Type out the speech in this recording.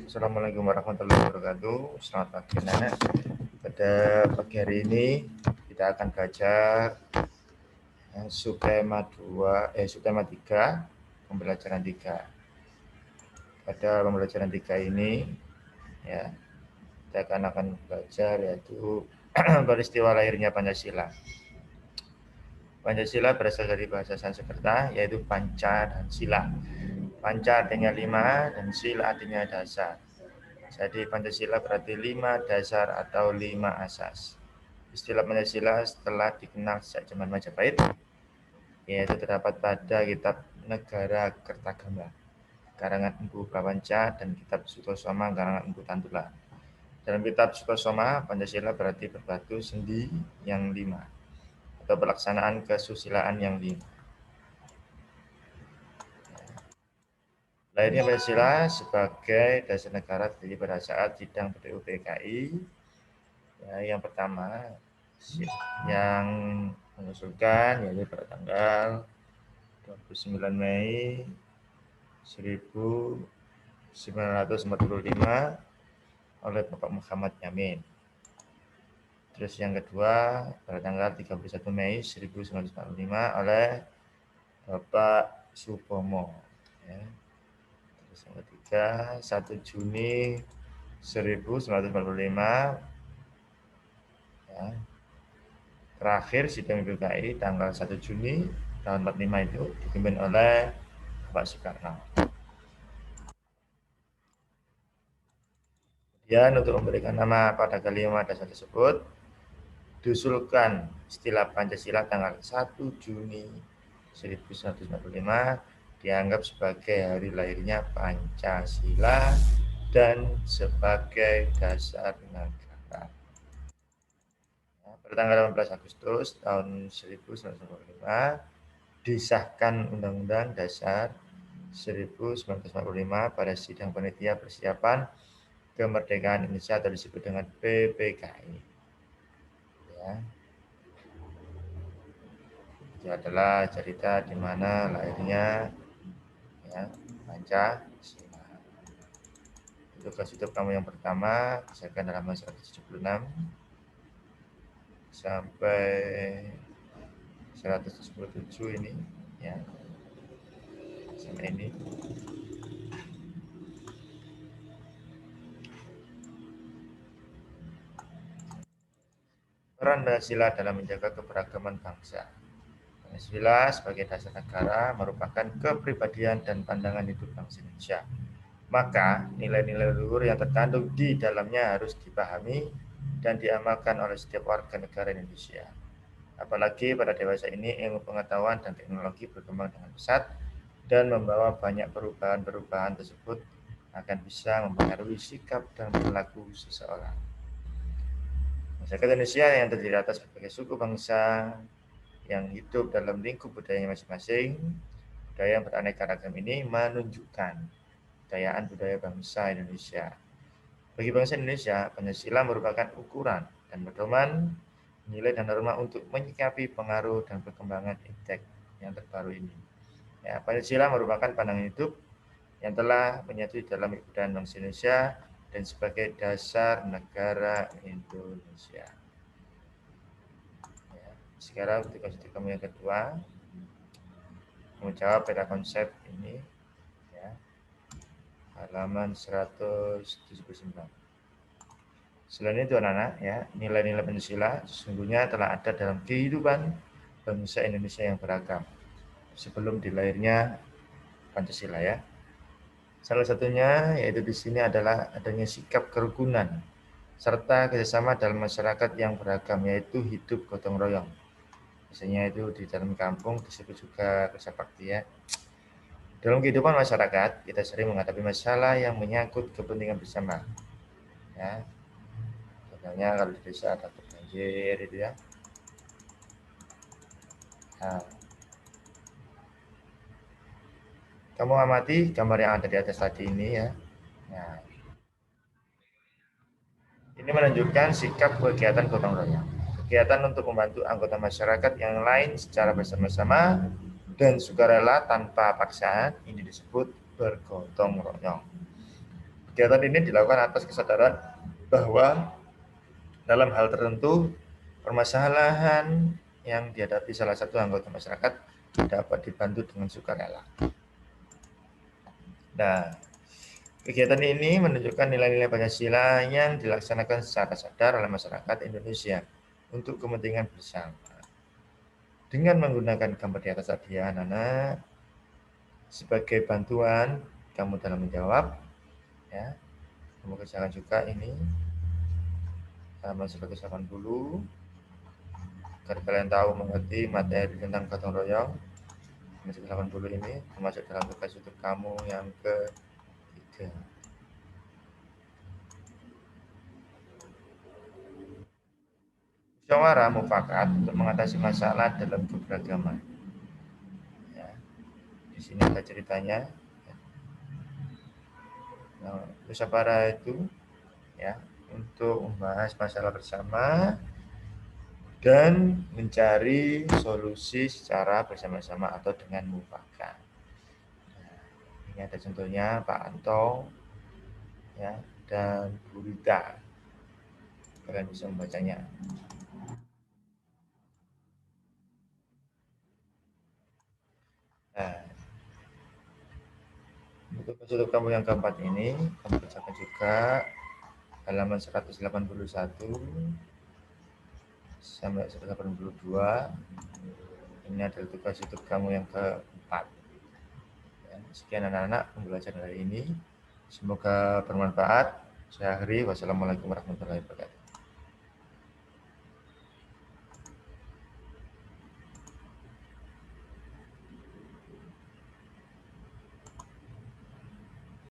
Assalamualaikum warahmatullahi wabarakatuh. Selamat pagi anak. Pada pagi hari ini kita akan belajar subtema 3, pembelajaran 3. Pada pembelajaran 3 ini ya, kita akan belajar yaitu peristiwa lahirnya Pancasila. Pancasila berasal dari bahasa Sanskerta yaitu panca dan sila. Panca artinya 5 dan sila artinya dasar. Jadi Pancasila berarti 5 dasar atau 5 asas. Istilah Pancasila setelah dikenal sejak zaman Majapahit, yaitu terdapat pada kitab Negara Kertagama, karangan Empu Prapanca, dan kitab Sutosoma, karangan Empu Tantula. Dalam kitab Sutosoma, Pancasila berarti berbatu sendi yang 5 atau pelaksanaan kesusilaan yang 5. Lahirnya Pancasila sebagai dasar negara terjadi pada saat sidang PDUPKI. Ya, yang pertama yang mengusulkan yaitu pada tanggal 29 Mei 1945 oleh Bapak Muhammad Yamin. Terus yang kedua pada tanggal 31 Mei 1945 oleh Bapak Supomo. Ya. Terus yang ketiga 1 Juni 1945 ya. Terakhir sidang PKI tanggal 1 Juni tahun 45 itu dipimpin oleh Pak Soekarno. Kemudian untuk memberikan nama pada kalimat dasar tersebut, diusulkan istilah Pancasila tanggal 1 Juni 1945 dianggap sebagai hari lahirnya Pancasila dan sebagai dasar negara. Pada tanggal 18 Agustus tahun 1945 disahkan Undang-Undang Dasar 1945 pada sidang panitia persiapan kemerdekaan Indonesia atau disebut dengan PPKI. Ya. Itu adalah cerita di mana lahirnya ya, Pancasila. Itu tugas hidup kamu yang pertama, disahkan dalam 176 sampai 177 ini ya. Sampai ini. Peran Pancasila dalam menjaga keberagaman bangsa. Pancasila sebagai dasar negara merupakan kepribadian dan pandangan hidup bangsa Indonesia. Maka nilai-nilai luhur yang terkandung di dalamnya harus dipahami dan diamalkan oleh setiap warga negara Indonesia. Apalagi pada dewasa ini ilmu pengetahuan dan teknologi berkembang dengan pesat dan membawa banyak perubahan-perubahan tersebut akan bisa mempengaruhi sikap dan perilaku seseorang. Masyarakat Indonesia yang terdiri atas berbagai suku bangsa yang hidup dalam lingkup budayanya masing-masing, budaya yang beraneka ragam ini menunjukkan kekayaan budaya bangsa Indonesia. Bagi bangsa Indonesia, Pancasila merupakan ukuran dan pedoman nilai dan norma untuk menyikapi pengaruh dan perkembangan eptek yang terbaru ini. Ya, Pancasila merupakan pandangan hidup yang telah menyatu dalam kebudayaan bangsa Indonesia dan sebagai dasar negara Indonesia. Ya, sekarang tugas kamu yang kedua, menjawab pada konsep ini. Halaman 179. Selain itu anak-anak ya, nilai-nilai Pancasila sesungguhnya telah ada dalam kehidupan bangsa Indonesia yang beragam sebelum dilahirnya Pancasila ya. Salah satunya yaitu di sini adalah adanya sikap kerukunan serta kerjasama dalam masyarakat yang beragam, yaitu hidup gotong royong. Biasanya itu di dalam kampung disebut juga kerja bakti ya. Dalam kehidupan masyarakat, kita sering menghadapi masalah yang menyangkut kepentingan bersama. Ya. Contohnya kalau di desa ada banjir itu ya. Nah, kamu amati gambar yang ada di atas tadi ini ya. Nah, ini menunjukkan sikap kegiatan gotong royong. Kegiatan untuk membantu anggota masyarakat yang lain secara bersama-sama dan sukarela tanpa paksaan, ini disebut bergotong royong. Kegiatan ini dilakukan atas kesadaran bahwa dalam hal tertentu permasalahan yang dihadapi salah satu anggota masyarakat dapat dibantu dengan sukarela. Nah, kegiatan ini menunjukkan nilai-nilai Pancasila yang dilaksanakan secara sadar oleh masyarakat Indonesia untuk kepentingan bersama. Dengan menggunakan gambar di atas tadi ya, anak-anak, sebagai bantuan kamu dalam menjawab, ya, kamu kerjakan juga ini halaman 180 agar kalian tahu mengerti materi tentang gotong royong. 180 ini termasuk dalam tugas untuk kamu yang ketiga. Musyawarah mufakat untuk mengatasi masalah dalam keberagaman. Ya, di sini ada ceritanya. Nah, musyawarah itu ya untuk membahas masalah bersama dan mencari solusi secara bersama-sama atau dengan mufakat. Nah, ini ada contohnya Pak Anto ya dan Bu Rita. Kalian bisa membacanya. Nah, untuk kamu yang keempat ini, kamu kerjakan juga halaman 181 sampai 182. Ini adalah tugas untuk kamu yang keempat. Ya, sekian anak-anak pembelajaran hari ini. Semoga bermanfaat. Saya akhiri. Wassalamualaikum warahmatullahi wabarakatuh.